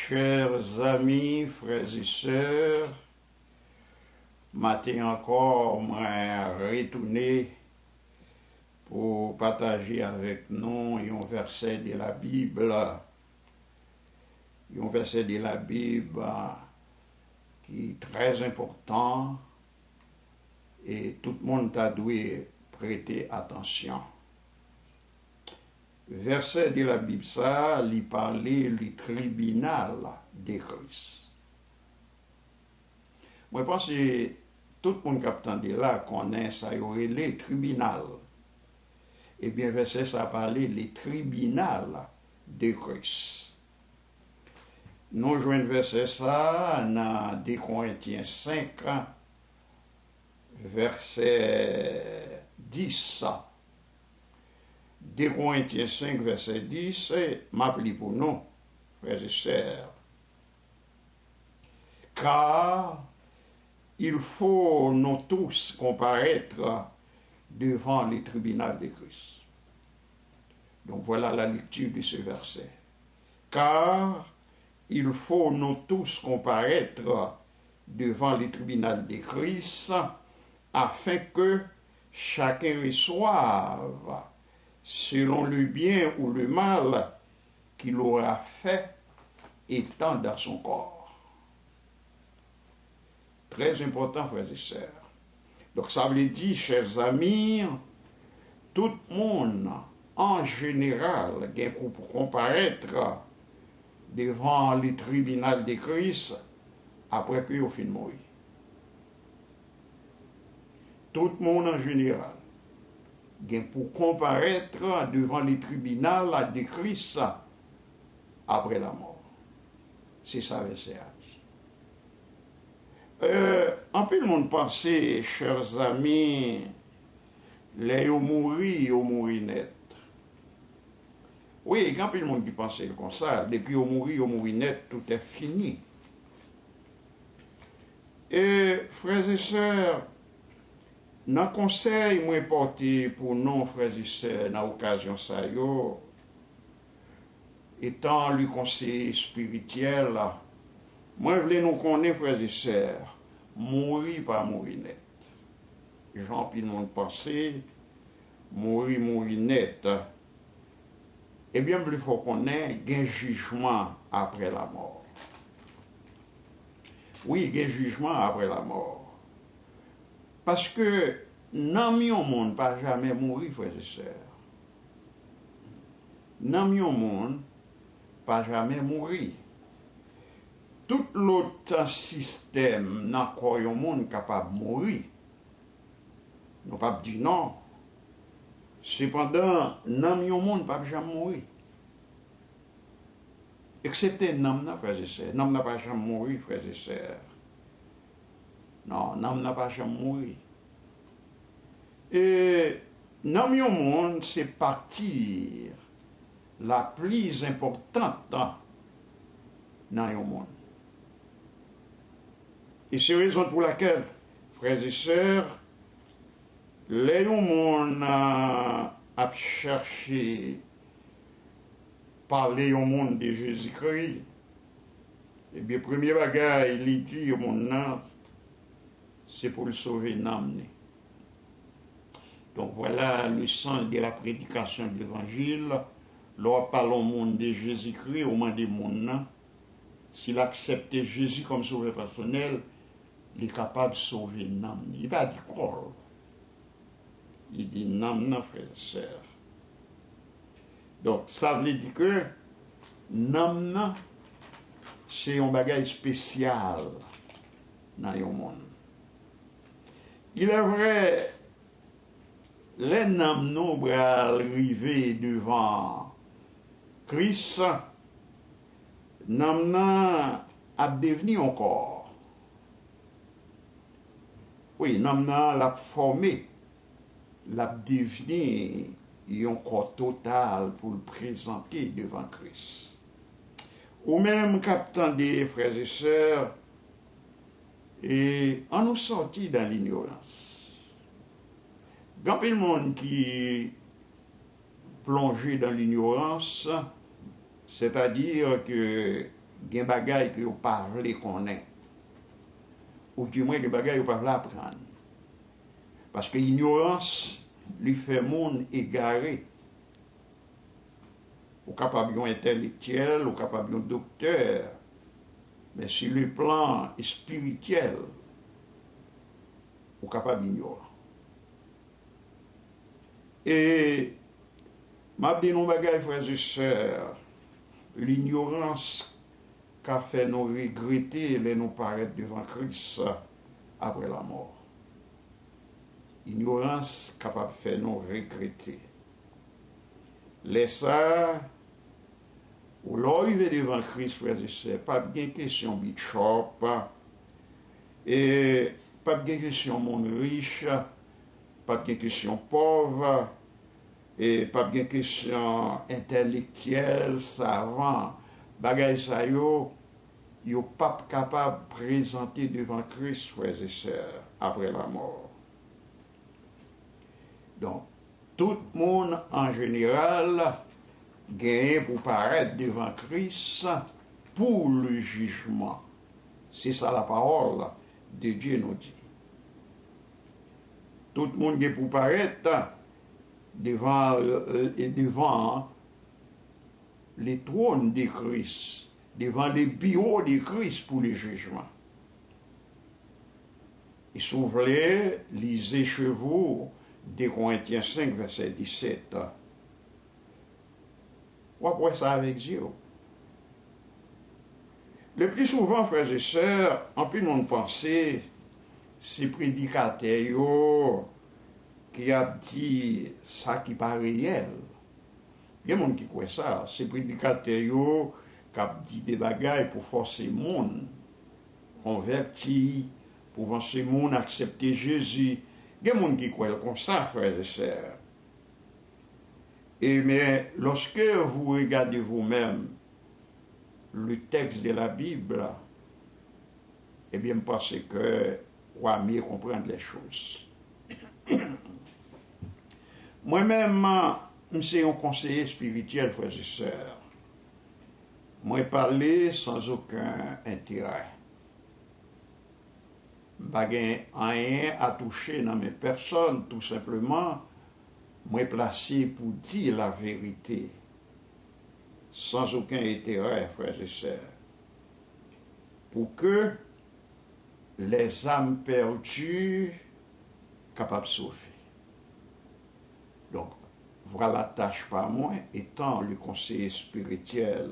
Chers amis, frères et sœurs, matin encore, moi retourné pour partager avec nous un verset de la Bible, qui est très important et tout le monde a dû prêter attention. Verset de la Bible, ça, il parlait du tribunal de Christ. Moi, je pense que tout le monde qui attendait là connaît ça, il y aurait les tribunaux. Eh bien, verset ça parlait du tribunal de Christ. Nous joignons verset ça dans 2 Corinthiens 5, verset 10. 2 Corinthiens 5, verset 10, m'appelez pour nous, frères et sœurs. Car il faut nous tous comparaître devant les tribunaux de Christ. Donc voilà la lecture de ce verset. Car il faut nous tous comparaître devant les tribunaux de Christ afin que chacun reçoive selon le bien ou le mal qu'il aura fait étant dans son corps. Très important, frères et sœurs. Donc ça veut dire, chers amis, tout le monde, en général, qui pour comparaître devant les tribunaux de Christ après que au fin de mourir. Tout le monde en général, pour comparaître devant les tribunaux de Christ après la mort. C'est ça le verset a dit. Un peu le monde pensait, chers amis, les mourir net. Oui, quand peu le monde qui pensait comme ça, depuis mourir net, tout est fini. Et frères et sœurs, dans le conseil moi porté pour nous, frères et sœurs, dans l'occasion ça, étant le conseil spirituel, moi je voulais nous connaître, frères et sœurs, mourir pas mourir net. Jean puis le monde pensait, mourir net. Eh bien, il faut qu'on ait un jugement après la mort. Oui, il y a un jugement après la mort. Parce que, dans le monde, pas jamais mourir, frères et sœurs. Dans le monde, pas jamais mourir. Tout l'autre système dans le monde capable de mourir. Nous ne pouvons pas dire non. Cependant, dans le monde, pas jamais mourir. Excepté Namna, frères et sœurs. Namna pas jamais mourir, frères et sœurs. Non, Namna pas jamais mourir. Et dans le monde, c'est partir la plus importante dans le monde. Et c'est la raison pour laquelle, frères et sœurs, les monde a cherché parler au monde de Jésus-Christ. Et bien, premier bagage, il dit au monde, c'est pour le sauver l'âme. Donc voilà le sens de la prédication de l'évangile. Lorsqu'on parle au monde de Jésus-Christ, au monde des mondes, s'il accepte Jésus comme sauveur personnel, il est capable de sauver l'âme. Il va dire quoi? Il dit non, frères et sœurs. Donc ça veut dire que non, c'est un bagage spécial dans le monde. Il est vrai, les nam nous arriver devant Christ, nam a devenu encore. Oui, nam l'a formé, l'a devenu un corps total pour le présenter devant Christ. Ou même, captant des frères et sœurs, et on nous sortit dans l'ignorance. Il y a le monde qui plongé dans l'ignorance, c'est-à-dire que gen bagay que vous parlez qu'on est. Ou du moins, des bagages vous pas apprendre. Parce que l'ignorance lui fait monde égaré. Ou capable intellectuel, ou capable docteur. Mais sur le plan spirituel, ou capable ignorant. Et m'a dit nos bagages, frères et sœurs, l'ignorance qu'a fait nous regretter les nous paraître devant Christ après la mort. Ignorance capable de faire nous regretter. Laisse ça, ou l'arrivée devant Christ, frères et sœurs, pas de question bishop, et pas de question monde riche, pas de question pauvre, et pas de question intellectuelle, savant, bagay sa yo pas capable de présenter devant Christ, frères et sœurs, après la mort. Donc, tout le monde en général gagne pour paraître devant Christ pour le jugement. C'est ça la parole de Dieu nous dit. Tout le monde gagne pour paraître devant les trônes de Christ, devant les bureaux de Christ pour le jugement. Et si vous voulez, lisez chez vous 2 Corinthiens 5, verset 17. Ou après ça avec Dieu. Le plus souvent, frères et sœurs, en plus on pense, c'est prédicateur qui a dit ça qui pas réel. Il y a des gens qui croient ça. C'est prédicateur qui a dit des bagailles pour forcer le monde converti, pour forcer le monde accepter Jésus. Il y a des gens qui croient comme ça, frères et sœurs. Mais lorsque vous regardez vous-même le texte de la Bible, eh bien, parce que vous allez mieux comprendre les choses. Moi-même, je suis un conseiller spirituel, frères et sœurs. Moi, parler sans aucun intérêt. Pas rien à toucher dans mes personnes, tout simplement. Moi, placé pour dire la vérité, sans aucun intérêt, frères et sœurs, pour que les âmes perdues capables de sauver. Donc, voilà la tâche par moi, étant le conseiller spirituel.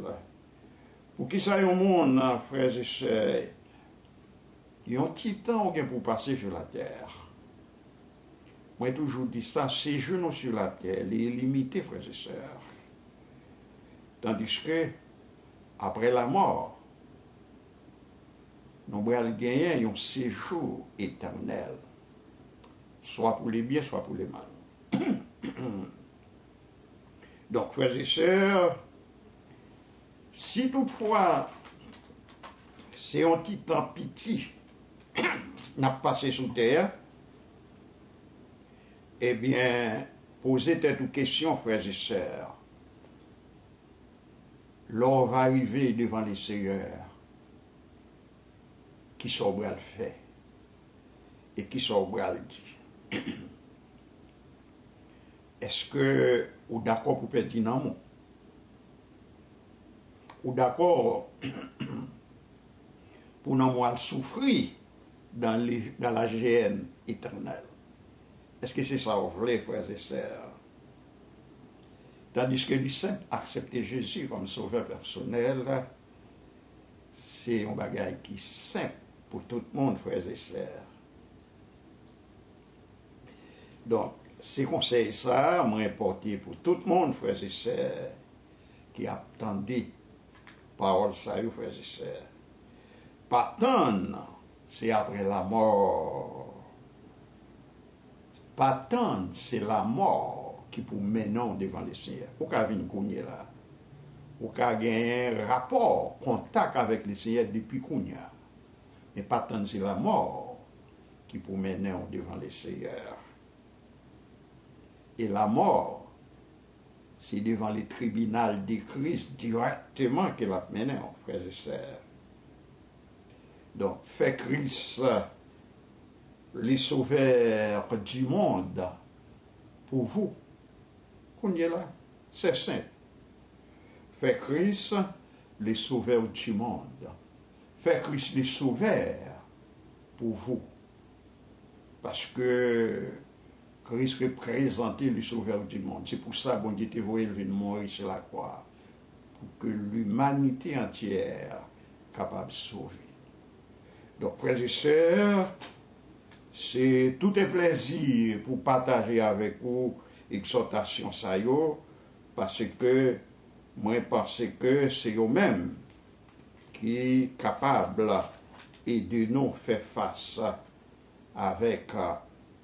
Pour qu'il soit un monde, frères et sœurs, il y a un petit temps pour passer sur la terre. Moi, j'ai toujours dit ça, ces genoux sur la terre, les limités, frères et sœurs. Tandis que, après la mort, nous allons gagner un séjour éternel, soit pour les biens, soit pour les mal. Donc, frères et sœurs, si toutefois c'est un petit temps pitié n'a passé sous terre, eh bien, posez cette question, frères et sœurs. L'on va arriver devant les seigneurs qui sont le fait et qui sont le dit. Est-ce que vous êtes d'accord pour faire non? Ou d'accord pour nous souffrir dans la géhenne éternelle? Est-ce que c'est ça que vous voulez, frères et sœurs? Tandis que le simple accepter Jésus comme sauveur personnel, c'est un bagage qui est simple pour tout le monde, frères et sœurs. Donc, ces conseils, ça, m'ont porté pour tout le monde, frères et sœurs, qui attendaient parole ça, frères et sœurs. Pas tant, c'est après la mort. Pas tant, c'est la mort qui pour mener devant le Seigneur. Ou qu'à venir Kounia là. Ou qu'à gagner un rapport, contact avec le Seigneur depuis Kounia. Mais pas tant, c'est la mort qui pour mener devant le Seigneur. Et la mort, c'est devant les tribunaux de Christ directement qu'il a mené, frères et sœurs. Donc, fait Christ les sauveurs du monde pour vous. Qu'on y est là, c'est simple. Fait Christ les sauveurs du monde. Fait Christ les sauveurs pour vous. Parce que Christ représentait le sauveur du monde. C'est pour ça que Dieu était voué de mourir sur la croix. Pour que l'humanité entière soit capable de sauver. Donc, frères et sœurs, c'est tout un plaisir pour partager avec vous l'exhortation ça parce que moi pense que c'est eux-mêmes qui sont capables et de nous faire face avec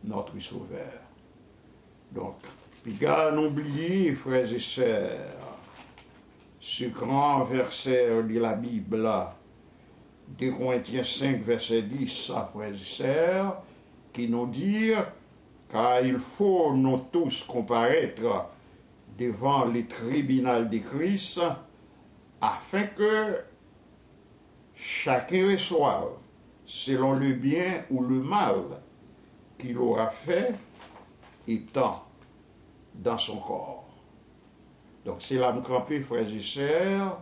notre Sauveur. Donc, puis n'oubliez, frères et sœurs, ce grand verset de la Bible, 2 Corinthiens 5, verset 10, frères et sœurs, qui nous dit, car il faut nous tous comparaître devant les tribunaux de Christ, afin que chacun reçoive, selon le bien ou le mal qu'il aura fait, étant dans son corps. Donc c'est là me camper, frères et sœurs,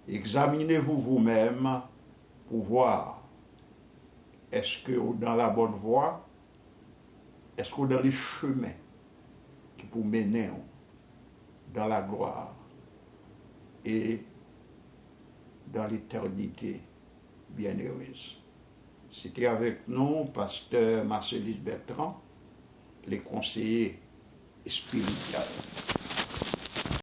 examinez-vous vous-même pour voir est-ce que dans la bonne voie, est-ce que dans les chemins qui vous mènent dans la gloire et dans l'éternité bienheureuse. C'était avec nous, pasteur Marcelis Bertrand, les conseillers spirituels.